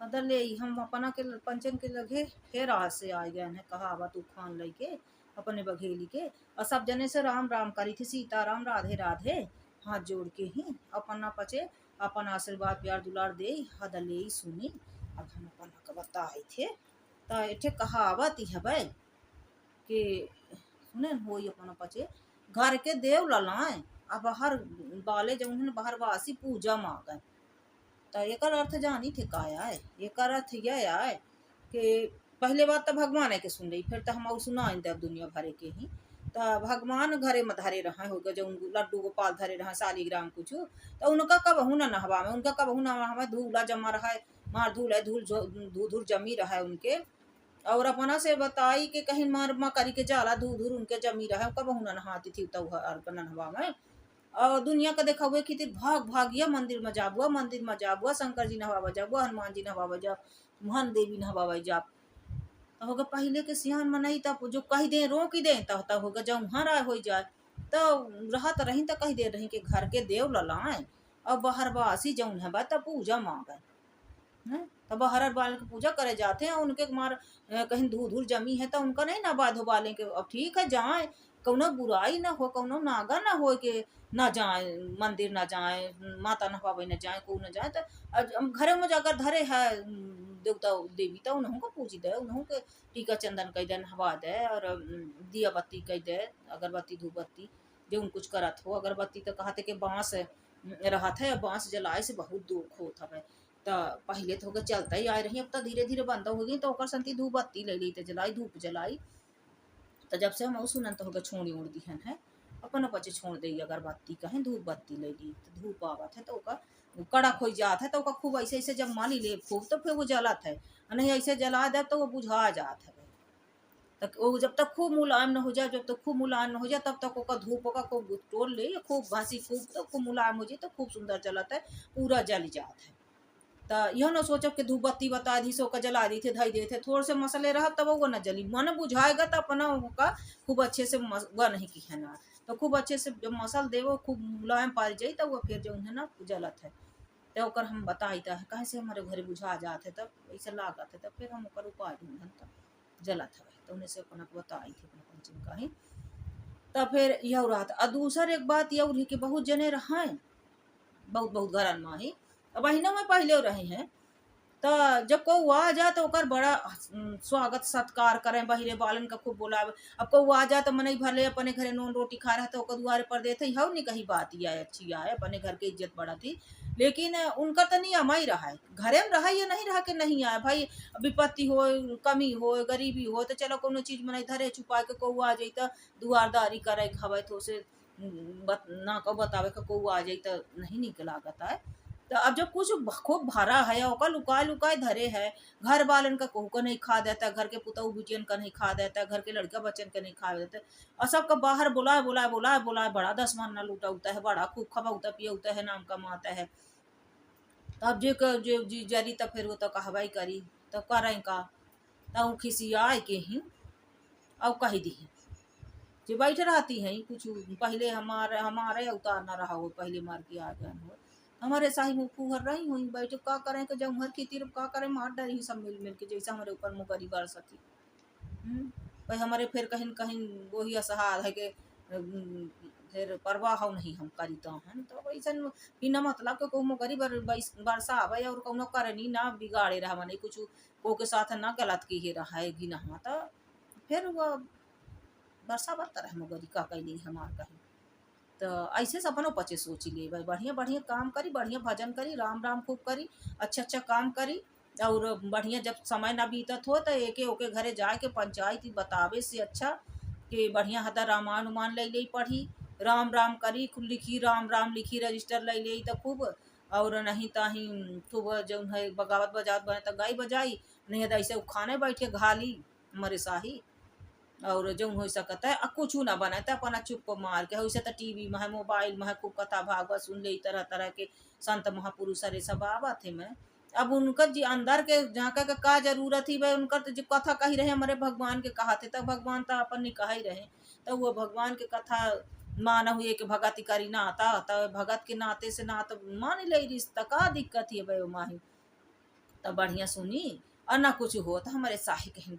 हदर ले हम अपना के पंचन के लगे फिर आज से आ गए हैं कहावत तूफान लेके अपने बघेली के। और सब जने से राम राम करी थी, सीताराम राधे राधे हाथ जोड़ के ही अपना पचे अपन आशीर्वाद प्यार दुलार दे हदर ले सुनी। अब हम अपना का बताए थे तो एठे कहावत ही है कि सुने हो अपना पचे घर के देव ललाए अब बाहर बाले जमुन बाहर वासी पूजा मांगे। तो एकर अर्थ जानी थे का आए, एकर अर्थ यह आए कि पहले बात तो भगवान के सुन रही फिर तो हम सुना देव दुनिया भरे के ही। तो भगवान घरे में धरे रहा हो जो लड्डू गोपाल धरे रहा शालीग्राम कुछ तो उनका कब न नहवा में, उनका कब नहवा में धूला जमा रहा है, मार धूल है धूल धूल धूल जमी रहा है उनके। और अपना से बताई कि कहीं मार मा करी के जाला धूल धूल उनके जमी रहा है कब न नहाती थी तो नहवा में। और दुनिया का देखा हुआ कि भाग भागिया मंदिर में जाबुआ, मंदिर में जाबुआ शंकर जी नहवा जाबुआ, हनुमान जी नहवा जा, महान देवी नहवा जा। तो होगा पहले के सियान में नहीं तब जो कही दे रोक ही दे तब होगा जब वहाँ राय हो जाए तो रहत रही तो कही दे रही कि घर के देव ललाए और बाहर बासी जौन है तब पूजा मांगे तब बाहर बाल की पूजा करे जाते हैं उनके मार कहीं धूल धूल जमी है तो उनका नहीं ना बाधो बाले के अब ठीक है जाए कौनो बुराई ना हो कौनो नागा ना हो के ना जाए मंदिर ना जाए माता नहवावे न जाए को न जाए तो घरे में जाकर धरे है देवता देवी तो उन्हों को पूजी दे उन्हों के टीका चंदन कह दे नहवा दे और दिया बत्ती कह दे अगरबत्ती धूप बत्ती जो उन कुछ करत हो। अगरबत्ती तो कहते कि बांस रहा था बांस जलाए से बहुत दुख होता है। तो पहले तो चलता ही आ रही अब तो धीरे धीरे बंद हो गई तो ओकर संती धूप बत्ती ले ली तो जलाई धूप जलाई। तो जब से हम सुनन तो छोड़ी उड़ दिहन है अपन बच्चे छोड़ दी अगरबत्ती कहें धूप बत्ती ले ली तो धूप आवत है तो कड़क हो जात है तो खूब ऐसे ऐसे जब माली ले खूब तो फिर वो जलत है नहीं ऐसे जला दे तो वो बुझा जात है। तक वो जब तक खूब मुलायम न हो जाए जब तक खूब मुलायम न हो जाए तब तक ओका धूप का खूब तोड़ ले खूब घासी खूब तो खूब मुलायम हो जाए तो खूब सुंदर जलत है पूरा जल जात है। तो यह न सोचो कि धूप बत्ती बता दी सो का जला दी थे धई दे थे थोड़े से मसले रहा तब वो न जली मन बुझाएगा तो अपना का खूब अच्छे से वह नहीं की है ना तो खूब अच्छे से जब मसल देवो खूब मुलायम पाल जाई तब वो फिर जो है ना जलत है। तो ओकर हम बताई था कहे से हमारे घरे बुझा जाते तब ऐसा लागत है तब फिर हम ओकर उपाय ढूंढन तब जलत है तो उन्हें से अपना बताई थी अपना पंचम का ही। तब फिर यह रहा था दूसर एक बात यह रही कि बहुत जने रहा बहुत बहुत घरन में ही बहिनों में पहले रहे हैं। तो जब को आ जा तो ओकर बड़ा स्वागत सत्कार करें बहिरे बालन का खूब बोलावे। अब को आ जा तो मन भले अपने घरे नून रोटी खा रहा तो ओकर दुआरे पर देते हव नहीं कही बात ही आए अच्छी आए अपने घर के इज्जत बढ़ा थी। लेकिन उनका तो नियम ही रहा है घरे में रहा या नहीं रहा के नहीं आए भाई विपत्ति हो कमी हो गरीबी हो तो चलो कोनो चीज में धरे छुपा के को आ जाई तो दुआरदारी करे हवे तो से ना को बतावे को आ जाई तो नहीं निकला है। तो अब जब कुछ खूब भरा है ओका लुकाए लुकाए धरे है घर वालन का कहू का नहीं खा देता घर के पुतऊ बिटियन का नहीं खा देता घर के लड़का बच्चन का नहीं खा देता और सबका बाहर बुलाए बुलाए बुलाए बुलाए बड़ा दसमान न लूटा उता है बड़ा खूब खबाउता पियउता है नाम कमाता है। तो अब जो जी जरी तो फिर वो तो कहवाई करी तो करें का तो खिसियाए के ही और कही दी जो बैठे रहती हैं कुछ पहले हमारे हमारे उतार ना रहा हो पहले मार के आ गए हो हमारे साही मुँह फूहर रही हुई बैठे का करें कि जब घर की तीर का करें मार डरी सब मिल मिल के जैसा हमारे ऊपर मुकरी बरसती भाई हमारे फिर कहीं कहीं वही असहाय है कि फिर परवाह हो नहीं हम करी तो है तो वैसा बिना मतलब के कहूँ गरीब बरसा आवे और कौनो करनी ना बिगाड़े रहा मने कुछ को के साथ ना गलत की ही रहा है कि ना तो फिर वो बरसा बरता रहे मगरी का कैली हमार कहीं। तो ऐसे सपनों पचे सोची ले भाई बढ़िया बढ़िया काम करी बढ़िया भजन करी राम राम खूब करी अच्छा अच्छा काम करी और बढ़िया जब समय ना बीतत हो तो एके ओके घरे जाए के पंचायत बतावे से अच्छा कि बढ़िया हता रामायण उमान ले ले पढ़ी राम राम करी लिखी राम राम लिखी रजिस्टर ले ले तो खूब और नहीं ताही खूब जो है बगावत बजावत बने तो गाई बजाई नहीं तो ऐसे खाने बैठ के घाली मरे शाही और जो हो सकता है कुछ ना बनाते अपना चुप मार के वैसे तो टीवी में है मोबाइल में है खूब कथा भागवत सुन ले तरह तरह के संत महापुरुष अरे सब आवा थे मैं अब उनका जी अंदर के जहाँ का जरूरत ही भाई उनका तो जो कथा कही रहे हमारे भगवान के कहा थे तब भगवान तो अपन ने कहा ही रहे तो वो भगवान के कथा मान हुए कि भगत करी ना आता तो भगत के नाते से ना तो मान ले रिश्ता का दिक्कत है भाई माही। तब बढ़िया सुनी और ना कुछ हो तो हमारे साही कहीं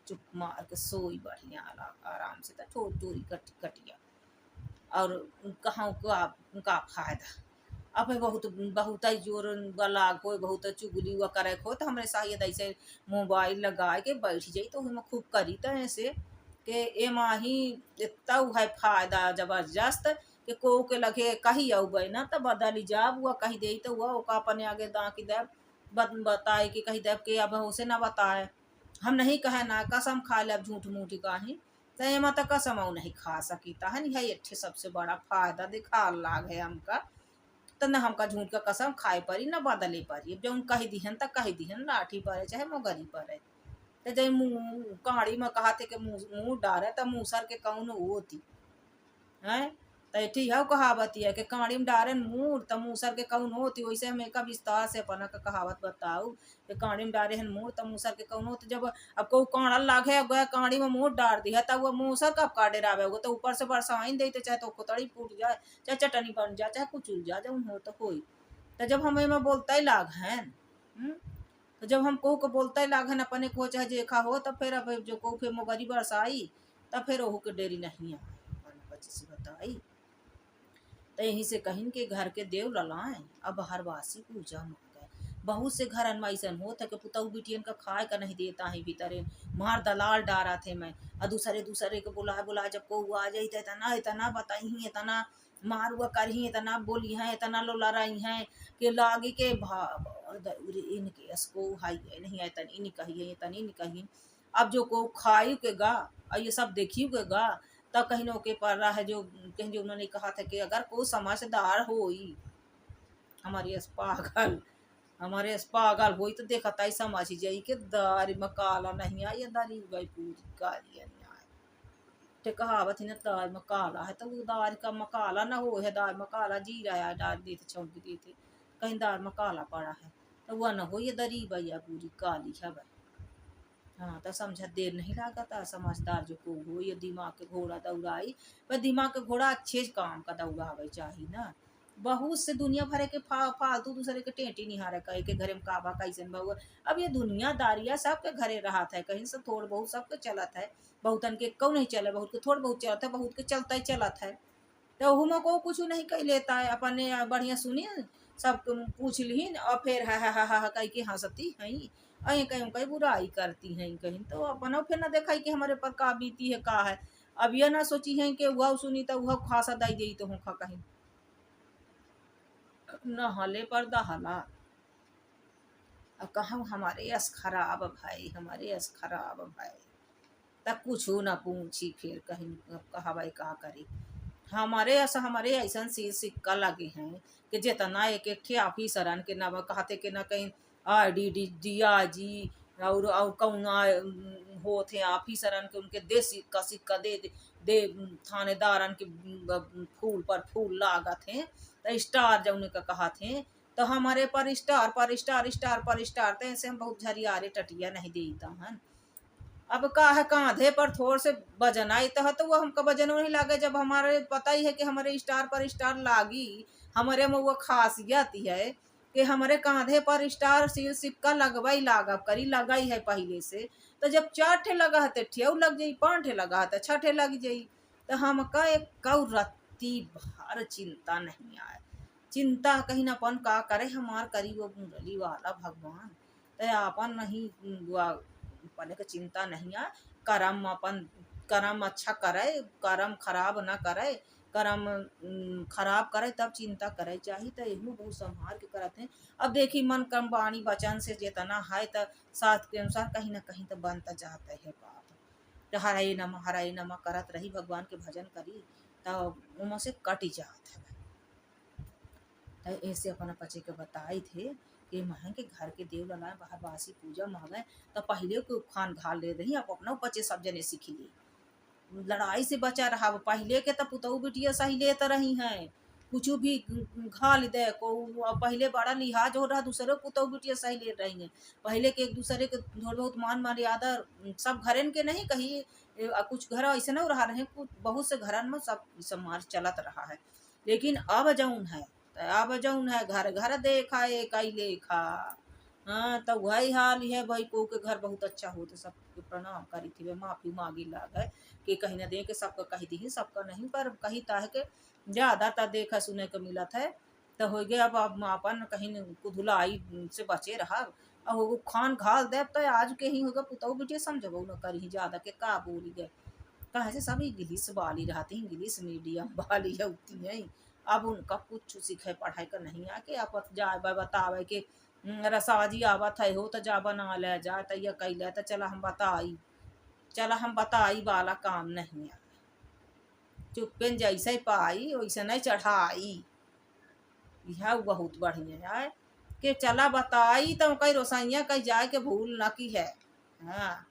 चुप मार के सोई बढ़िया आराम से, तो चोरी कटिया। और कहाँ का फायदा अब बहुत बहुत जोर गला को बहुत चुगली हुआ करे खो तो हमरे शायद ऐसे मोबाइल लगा के बैठ जाई तो हम खूब करी तो ऐसे के ए माही इतना है फायदा जबरदस्त कि को के लगे कही अबे ना तो बदली जाब हुआ कही दे तो हुआ ओका अपने आगे दाकी देव बताए कि कही देव के अब उसे ना बताए हम नहीं कहे ना कसम खा ले अब झूठ मूठ काहे तो एमा तो कसम नहीं खा सकी है नहीं है ये सबसे बड़ा फायदा दिखा लाग है हमका। तो न हमका झूठ का कसम खाए परी न बदले परी अब जब कही दिहन तक कही दिहन लाठी परे चाहे मगरी परे तो जब मुँह कहाड़ी में कहा थे कि मुँह डारे तो मूसर के कौन होती है। तो ठीक है कहावत है कि काड़ी में डारे मुँह तो मूसर के कौन होती, वैसे हम एक विस्तार से अपना का कहावत बताऊ कि काड़ी में डारे हैं मुँह तो मूसर के कौन होती। जब अब को काड़ा लागे गया काड़ी में मुँह डार दिया तब वो मूसर कब काटे डावे होगा तो ऊपर से बरसाइन दे चाहे तो कुतड़ी फूट जाए चाहे चटनी बन जाए चाहे कुछ उल जाए जब हो तो कोई। तो जब हमें में बोलता ही लाग है तो जब हम को बोलता ही लाग है अपने को चाहे जेखा हो तो फिर अब जो को फिर मोगरी बरसाई तब फिर ओहू के डेरी नहीं आए बच्चे से बताई। तो यहीं से कहीं के घर के देव ललाएं अब हरवासी पूजा मांगे। बहुत से घर अनमाइसन हो कि पुतऊ बिटियन का खाए का नहीं देता है भीतरे मार दलाल डारा थे मैं और दूसरे दूसरे के बुला जब को आ जाई तो इतना इतना बताई इतना मार हुआ करही इतना बोली हैं इतना लोला रही हैं कि लागी के इनके इसको हाई नहीं है तनी नहीं कही तनी नहीं कही। अब जो को खाई के गा और ये सब देखी के गा तब कहीं के पर रहा है जो कहीं जो उन्होंने कहा था कि अगर कोई समझदार होई हमारे पागल होई तो देखा ताई समझ जाई कि दारी में काला नहीं आई या दारी गई पूरी काली नहीं आए ते कहावत ही ना दार में काला है तो वो दार का मकाला ना हो है दार में काला जीरा है डाल देते छौंकी देते कहीं दार में काला पड़ा है तो वह न हो ये दरी भैया पूरी काली है भाई। हाँ तो समझा देर नहीं लागता समझदार जो को हो ये दिमाग के घोड़ा दौड़ाई पर दिमाग के घोड़ा अच्छे काम का दौड़ावे चाहिए ना। बहुत से दुनिया भरे के फालतू दूसरे के टेंटी निहारे कहे के घरे में काबा कैसन बहु अब ये दुनियादारिया सबके घरे रहा था कहीं से थोड़ बहुत सबके चलत है बहुतन के कौ नहीं चले बहुत के थोड़ बहुत चलत है बहुत के चलता ही चलत है। तो ओहू को कुछ नहीं कह लेता है अपने बढ़िया सुनिए सब पूछ ली और फिर हा कह के हंसती हैं अं कहीं कहीं बुराई करती हैं कहीं तो अपना फिर ना देखा कि हमारे पर का बीती है का है। अब यह ना सोची है कि वह सुनी तो वह खासा दाई दी तो हूँ कहीं नहले पर दहला। अब कहूँ हमारे यस खराब भाई हमारे यस खराब भाई तब कुछ ना पूछी फिर कहीं कहा भाई का करी हमारे ऐसा सिक्का लगे हैं कि जितना एक एक थे ऑफिसरन के ना कहते कि ना कहीं दिया जी और कौना हो थे ऑफिसरन के उनके दे सिक्का दे थानेदारन के फूल पर फूल लागत हैं तो स्टार जब उनका कहा थे तो हमारे पर स्टार पर स्टार तो ऐसे हम बहुत झरियारे टटिया नहीं देता है। अब का है कांधे पर थोड़ से वजन आई तो वो हमका वजन नहीं लागे जब हमारे पता ही है कि हमारे स्टार पर स्टार लागी हमारे में वो खासियत है कि हमारे कांधे पर स्टार सील सिक्का लगवा ही लागा करी लगा ही है पहले से। तो जब 4 ठे लगा है ठेऊ लग जाई 5 ठे लगा है 6 ठे लग जाई तो हमका एक कौ रत्ती भर चिंता नहीं आए। चिंता कहीं न अपन का करे हमार करी वो मुरली वाला भगवान तो अपन नहीं पहले का चिंता नहीं है। कर्म अच्छा करे कर्म खराब ना करे कर्म खराब करे तब चिंता करे चाहिए तो यही बहुत संभाल के करते हैं। अब देखी मन कर्म वाणी वचन से जितना है तो शास्त्र के अनुसार कहीं ना कहीं तो बनता जाता है पाप तो हराई नमा करत रही भगवान के भजन करी तो उनमें से कट जात है। तो ऐसे अपना पचे के बताए थे कि महंगे के घर के देव ललाए बाहर बासी पूजा मांगे तो पहले को खान घाल ले रही आप अपना बच्चे सब जने सीख ली लड़ाई से बचा रहा पहले के तो पुतऊ बिटिया सही लेते रही हैं कुछ भी घाल दे को पहले बड़ा लिहाज हो रहा दूसरे पुतऊ बिटिया सही ले रही हैं पहले के एक दूसरे के थोड़ा बहुत मान मर्यादा सब घरन के नहीं कही कुछ घर ऐसे नहीं रहा रहे कुछ बहुत से घरन में सब मार चलत रहा है। लेकिन अब जौन है घर घर देखा एक लेखा हाँ तो वही हाल है भाई, को के घर बहुत अच्छा हो तो सबके प्रणाम करी थी, माफी मांगी लाग है कि कहीं न दे के सबका कही दी, सबका नहीं पर कही ताह के ज्यादातर देखा सुने को मिलत है। तो हो गया अब अपन कहीं कुधुलाई से बचे रहा। अब वो खान घाल दे तो आज के ही होगा पुतौ बेटे समझबो न करी ज्यादा के का बोली गए। कहे से सब इंग्लिश वाली रहती, इंग्लिश मीडियम वाली है उतनी है। अब उनका कुछ सीखे पढ़ाई का नहीं आके आप जाए बतावे के रसाजी आवत है हो तो जा बना ले जा तो ये कैले तो चला हम बताई वाला काम नहीं है। चुप्पन जैसे पाई वैसे नहीं चढ़ाई। यह बहुत बढ़िया है कि चला बताई तो कई रोसैया कहीं जाए के भूल न की है। हाँ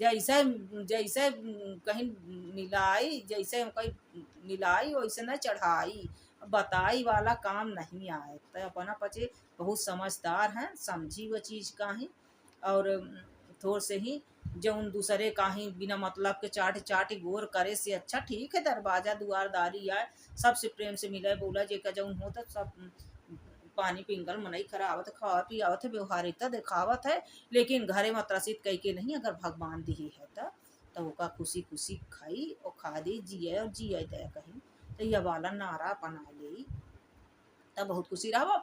जैसे जैसे कहीं मिलाई, जैसे कहीं मिलाई वैसे न चढ़ाई, बताई वाला काम नहीं आए तो अपना पचे बहुत समझदार हैं, समझी वो चीज़ का ही। और थोड़ से ही जौन दूसरे का ही बिना मतलब के चाट चाट गोर करे से अच्छा ठीक है दरवाजा दुआरदारी आए सबसे प्रेम से मिले बोला जेका जौन हो तो सब पानी पिंगल मनई खरावत खावा पियावत है व्यवहारिकता दिखावत है। लेकिन घरे में त्रसित कई के नहीं, अगर भगवान दी है तो ओका खुशी खुशी खाई और खा दी जिये और जिये दे कहीं तो यह वाला नारा अपना ले तब बहुत खुशी रहा।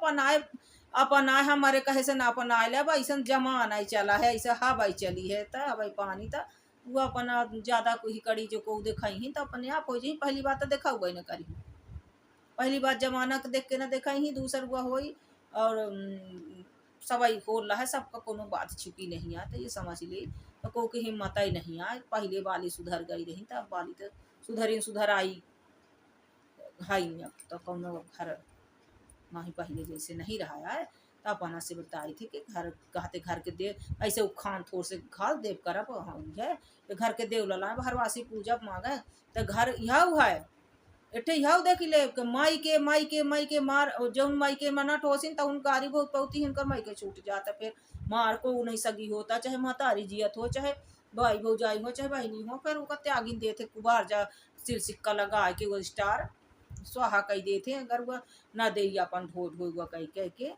अपन आए हमारे कहे से ना अपन आए ले अब ऐसा जमाना ही चला है, ऐसे हवा ही चली है तो अब पानी तो वो अपना ज्यादा कोई कड़ी जो को दिखाई ही तो अपने आप हो जाही। पहली बात तो देखा हुआ ही ना करी, पहली बात जमाना के देख के ना देखा ही दूसर हुआ होई। और सवाई हो रहा है सबका कोनो बात छुपी नहीं आते ये समझ ली। तो को की हिम्मत ही नहीं आए, पहले वाली सुधर गई रही तब वाली तो सुधर आई हाई अब तो कोनो घर माही पहले जैसे नहीं रहा है। तो अपना से बताई थी कि घर कहते घर के दे ऐसे उखान थोड़ से घाल देव करब है तो घर के देव लला भरवासी पूजा मांगे तो घर यह हुआ है एठे यह देख ले कि माई के मार जौन माई के मना ठोसिन तो उन गारी बहुत पौती उनका माई के छूट जाता फिर मार को नहीं सगी होता चाहे महतारी जियत हो चाहे भाई भौजाई हो चाहे बहनी हो फिर उनका त्यागिन देते कुबार जा सिर सिक्का लगा के वो स्टार स्वाहा कही देते अगर वह ना दे अपन ढो ढो कही कह के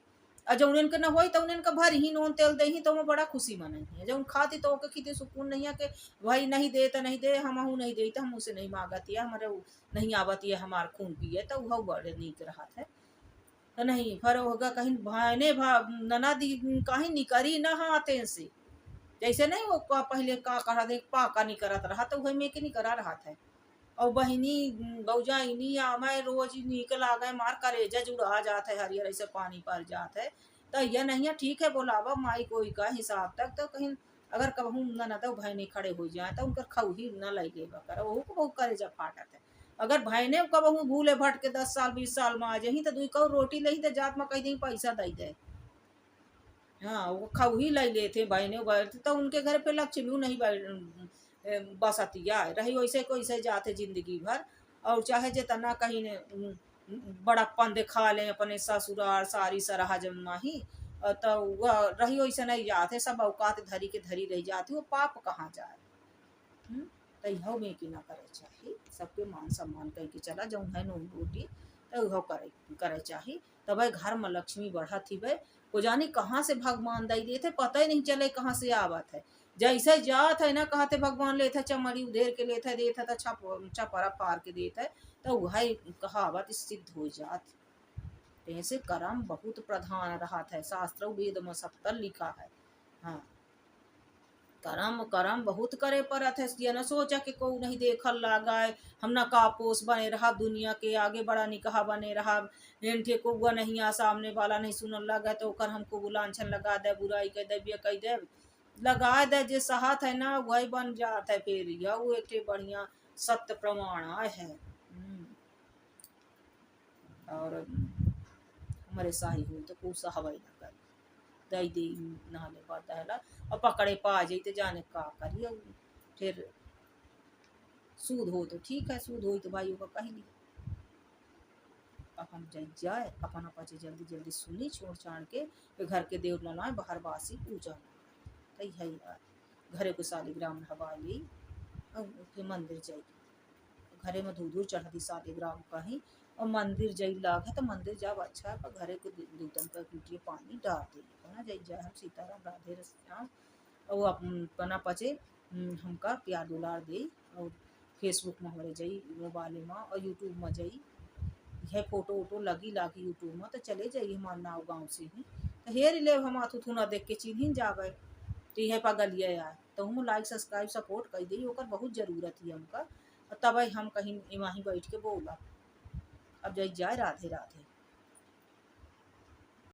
और जब उनके ना होई तो उनका भर ही नोन तेल दे ही तो मैं बड़ा खुशी मनाई है जब खाती तो ओके खीते सुकून नहीं है कि भाई नहीं दे तो नहीं दे हम नहीं दे तो हम उसे नहीं मांगती है हमारे नहीं आवती है हमार खून पिए तो वह बड़े नीक रहा है तो नहीं फिर होगा कहीं भाने नना दी कहीं निकरी न हाथे से जैसे नहीं वो पहले का करा दे पाका नहीं करत रहा तो वही में के नहीं करा रहा था। और बहिनी बौजाइनी या मैं रोज निकल आ गए मार करेजा जुड़ा जाता है हरियर ऐसे पानी पर जाता है। तो यह नहीं है ठीक है बोलावा माई कोई का हिसाब तक तो कहीं अगर कहूँ न तो भैनी खड़े हो जाए तो उनकर खऊ ही न लगे कर वो को बहुत करेजा फाटत है। अगर भैने कहूँ भूले भट के 10 साल 20 साल में आ जाही तो दुई कौ रोटी लही तो जात में कह दी पैसा दे दे। हाँ वो खऊ ही ले लेते बहने बैठते तो उनके घर पे लक्ष्मी नहीं बसतिया रही वैसे को ऐसे जाते जिंदगी भर। और चाहे जितना कहीं ने बड़प्पन दिखा लें अपने ससुराल सारी सराह जमा ही तो वह रही वैसे नहीं जाते सब औकात धरी के धरी रह जाती वो पाप कहाँ जाए। तो यह में की ना करे चाहिए सबके मान सम्मान कह के चला जाऊँ है नून रोटी तो यह करे चाहिए तब घर में लक्ष्मी बढ़ा थी भाई को जानी कहाँ से भगवान दई देते पता ही नहीं चले कहाँ से आवत है। जैसे जात है ना कहते भगवान लेते चमड़ी उधेर के लेते देता था छपरा फार के देता है तो वह कहावत सिद्ध हो जात। ऐसे कर्म बहुत प्रधान रहा है शास्त्र वेद में सब तर लिखा है। हाँ कर्म कर्म बहुत करे परत है ये न सोचा कि को नहीं देखल लगाए हम न कापोस बने रहा दुनिया के आगे बड़ा निकाह बने रहा ठे को हुआ नहीं आ सामने वाला नहीं सुनल लगा तो कर हमको बुलाछन लगा दे बुराई कह दे बिया कह दे लगा दे जे साहत है ना वही बन जाता है फिर यह वो एक बढ़िया सत्य प्रमाण आए है। और हमारे शाही हो तो को सहवाई ना कर दई दे नहाले पड़ता है और पकड़े पा जाई तो जाने का करिए फिर सूद हो तो ठीक है सूद हो तो भाइयों का कही नहीं अपन जाए अपन अपचे जल्दी जल्दी सुनी छोड़ छाड़ के घर के देव ललाए बाहर बासी पूजा तई है घरे को शालिग्राम हवा ली और फिर मंदिर जाएगी घरे में धूधूर चढ़ती शालिग्राम कहीं और मंदिर जई लाग है तो मंदिर जाब अच्छा है, पर घरे को दूतन का कुटिए पानी डाल दे ना जाई जाए हम सीताराम राधे राम। और अपना पचे हमका प्यार दुलार दे। और फेसबुक में हमारे जाई, मोबाइल में और यूट्यूब में जाई, यह फोटो वोटो लगी लागी यूट्यूब में तो चले जाइए हमारे नाव गाँव से ही तो हेर ले हम आथू थू ना देख के चिन्ह जावे तो यह पगलिए यार तो हम लाइक सब्सक्राइब सपोर्ट कर दी, ओकर बहुत जरूरत है हमका। और तब हम कहीं वहीं बैठ के बोला। अब जाए राधे राधे।